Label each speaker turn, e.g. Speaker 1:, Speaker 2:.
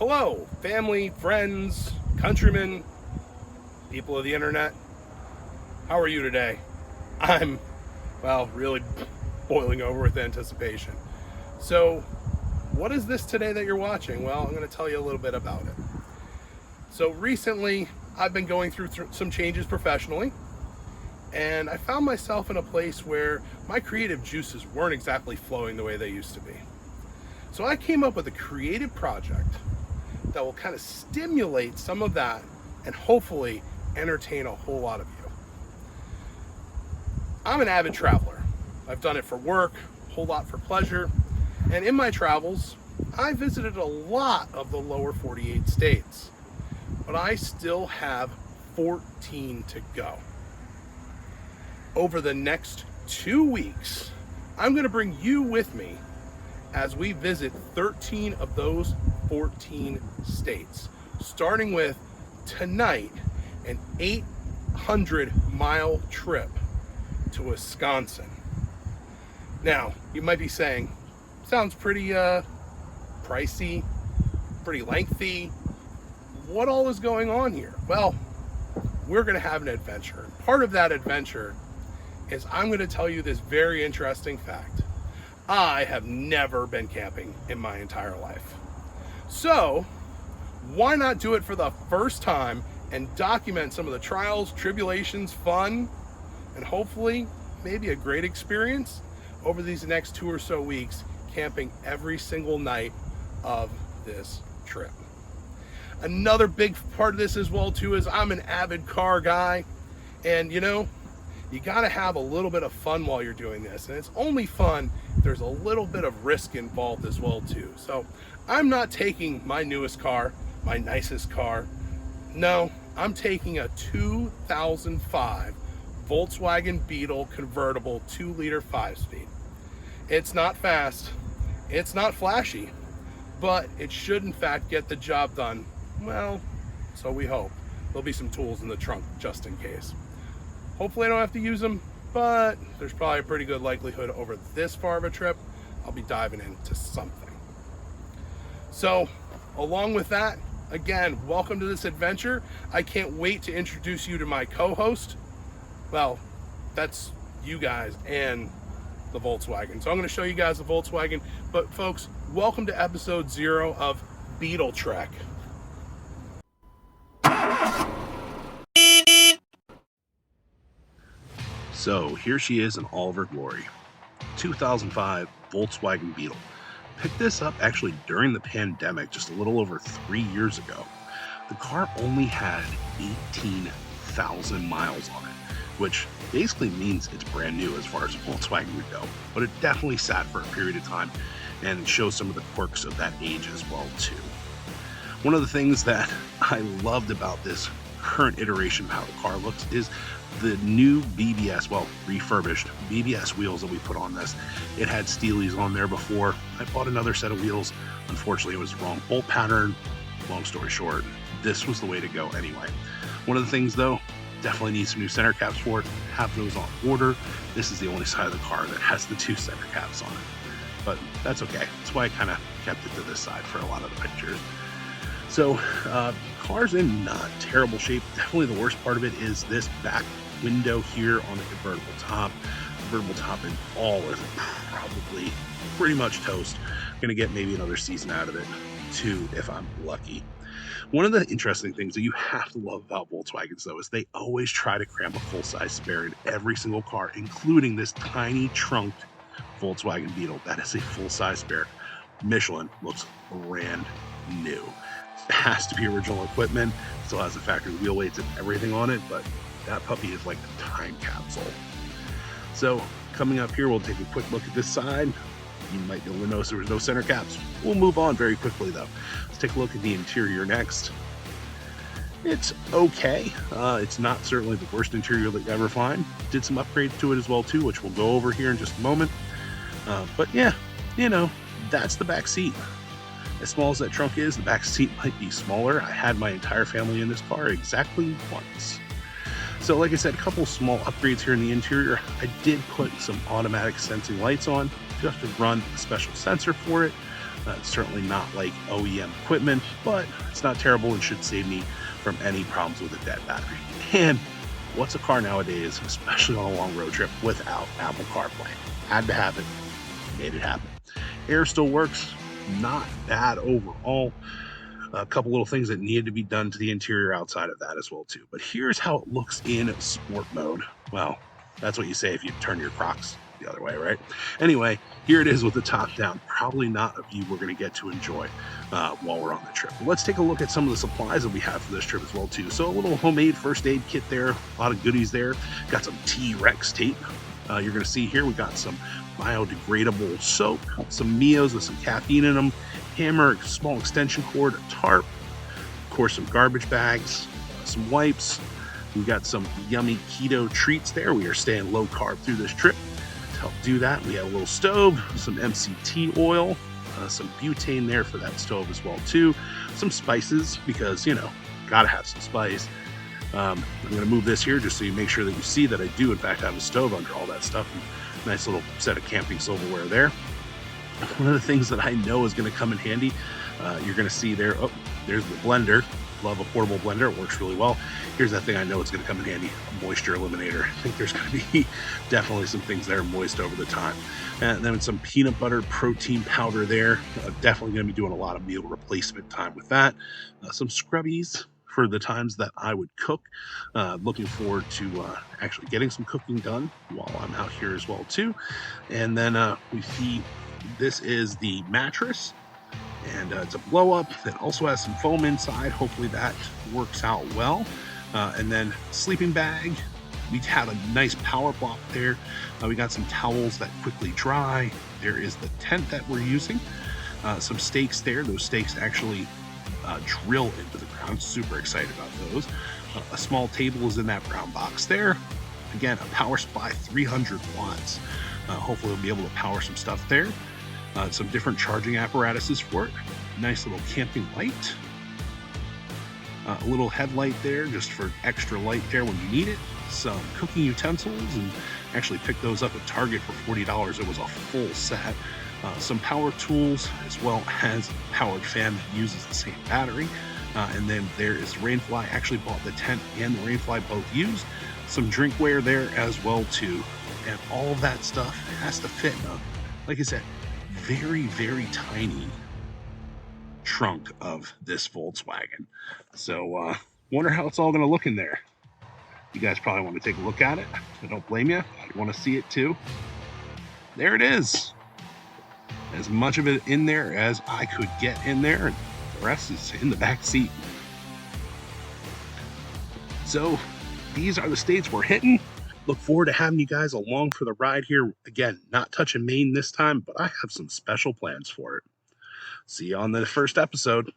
Speaker 1: Hello, family, friends, countrymen, people of the internet. How are you today? I'm, really boiling over with anticipation. So, what is this today that you're watching? Well, I'm going to tell you a little bit about it. So, recently, I've been going through some changes professionally, and I found myself in a place where my creative juices weren't exactly flowing the way they used to be. So, I came up with a creative project that will kind of stimulate some of that and hopefully entertain a whole lot of you. I'm an avid traveler. I've done it for work, a whole lot for pleasure, and in my travels, I visited a lot of the lower 48 states, but I still have 14 to go. Over the next 2 weeks, I'm going to bring you with me as we visit 13 of those 14 states, starting with tonight, an 800-mile trip to Wisconsin. Now, you might be saying, sounds pretty pricey, pretty lengthy. What all is going on here? Well, we're going to have an adventure. Part of that adventure is I'm going to tell you this very interesting fact. I have never been camping in my entire life. So, why not do it for the first time and document some of the trials, tribulations, fun, and hopefully maybe a great experience over these next 2 or so weeks, camping every single night of this trip. Another big part of this as well too is I'm an avid car guy, and you gotta have a little bit of fun while you're doing this, and it's only fun if there's a little bit of risk involved as well too. So I'm not taking my newest car, my nicest car. No, I'm taking a 2005 Volkswagen Beetle convertible 2-liter 5-speed. It's not fast, it's not flashy, but it should in fact get the job done. Well, so we hope. There'll be some tools in the trunk just in case. Hopefully I don't have to use them, but there's probably a pretty good likelihood over this far of a trip I'll be diving into something. So, along with that, again, welcome to this adventure. I can't wait to introduce you to my co-host. Well, that's you guys and the Volkswagen. So I'm going to show you guys the Volkswagen. But folks, welcome to episode 0 of Beetle Trek.
Speaker 2: So here she is in all of her glory. 2005 Volkswagen Beetle. Picked this up actually during the pandemic, just a little over 3 years ago. The car only had 18,000 miles on it, which basically means it's brand new as far as a Volkswagen would go. But it definitely sat for a period of time, and it shows some of the quirks of that age as well too. One of the things that I loved about this current iteration of how the car looks is the new BBS, refurbished BBS wheels that we put on this. It had Steelies on there before. I bought another set of wheels. Unfortunately, it was the wrong bolt pattern. Long story short, this was the way to go anyway. One of the things though, definitely need some new center caps for it. Have those on order. This is the only side of the car that has the 2 center caps on it. But that's okay. That's why I kind of kept it to this side for a lot of the pictures. So, car's in not terrible shape. Definitely the worst part of it is this back window here on the convertible top. Convertible top and all is probably pretty much toast. Gonna get maybe another season out of it too if I'm lucky. One of the interesting things that you have to love about Volkswagens though is they always try to cram a full-size spare in every single car, including this tiny trunked Volkswagen Beetle. That is a full-size spare. Michelin looks brand new. It has to be original equipment. Still has the factory wheel weights and everything on it, but that puppy is like a time capsule. So coming up here, we'll take a quick look at this side. You might be able to notice there was no center caps. We'll move on very quickly though. Let's take a look at the interior next. It's okay. It's not certainly the worst interior that you ever find. Did some upgrades to it as well too, which we'll go over here in just a moment. But yeah, that's the back seat. As small as that trunk is, the back seat might be smaller. I had my entire family in this car exactly once. So like I said, a couple small upgrades here in the interior. I did put some automatic sensing lights on just to run a special sensor for it. It's certainly not like OEM equipment, but it's not terrible and should save me from any problems with a dead battery. And what's a car nowadays, especially on a long road trip, without Apple CarPlay? Had to have it, made it happen. Air still works, not bad overall. A couple little things that needed to be done to the interior outside of that as well too. But here's how it looks in sport mode. Well, that's what you say if you turn your Crocs the other way, right? Anyway, here it is with the top down. Probably not a view we're going to get to enjoy while we're on the trip. But let's take a look at some of the supplies that we have for this trip as well too. So a little homemade first aid kit there, a lot of goodies there. Got some T-Rex tape. You're going to see here we got some biodegradable soap, some Mios with some caffeine in them, hammer, small extension cord, a tarp, of course some garbage bags, some wipes. We got some yummy keto treats there. We are staying low carb through this trip. To help do that, we have a little stove, some MCT oil, some butane there for that stove as well too, some spices because, you know, gotta have some spice. I'm going to move this here just so you make sure that you see that I do in fact have a stove under all that stuff. And nice little set of camping silverware there. One of the things that I know is going to come in handy, you're going to see there, oh, there's the blender. Love a portable blender, it works really well. Here's that thing I know it's going to come in handy, a moisture eliminator. I think there's going to be definitely some things that are moist over the time. And then some peanut butter protein powder there. Definitely going to be doing a lot of meal replacement time with that. Some scrubbies for the times that I would cook. Looking forward to actually getting some cooking done while I'm out here as well too. And then we see this is the mattress, and it's a blow up that also has some foam inside. Hopefully that works out well. And then sleeping bag. We have a nice power block there. We got some towels that quickly dry. There is the tent that we're using. Some stakes there. Those stakes actually drill into the ground. Super excited about those. A small table is in that brown box there. Again, a power supply, 300 watts. Hopefully we'll be able to power some stuff there. Some different charging apparatuses for it. Nice little camping light. A little headlight there just for extra light there when you need it. Some cooking utensils, and actually picked those up at Target for $40. It was a full set. Some power tools, as well as powered fan that uses the same battery. And then there is the Rainfly. Actually bought the tent and the Rainfly both used. Some drinkware there as well too. And all of that stuff has to fit in a, like I said, very, very tiny trunk of this Volkswagen. So wonder how it's all going to look in there. You guys probably want to take a look at it. I don't blame you. I want to see it too. There it is. As much of it in there as I could get in there, and the rest is in the back seat. So these are the states we're hitting. Look forward to having you guys along for the ride here. Again, not touching Maine this time, but I have some special plans for it. See you on the first episode.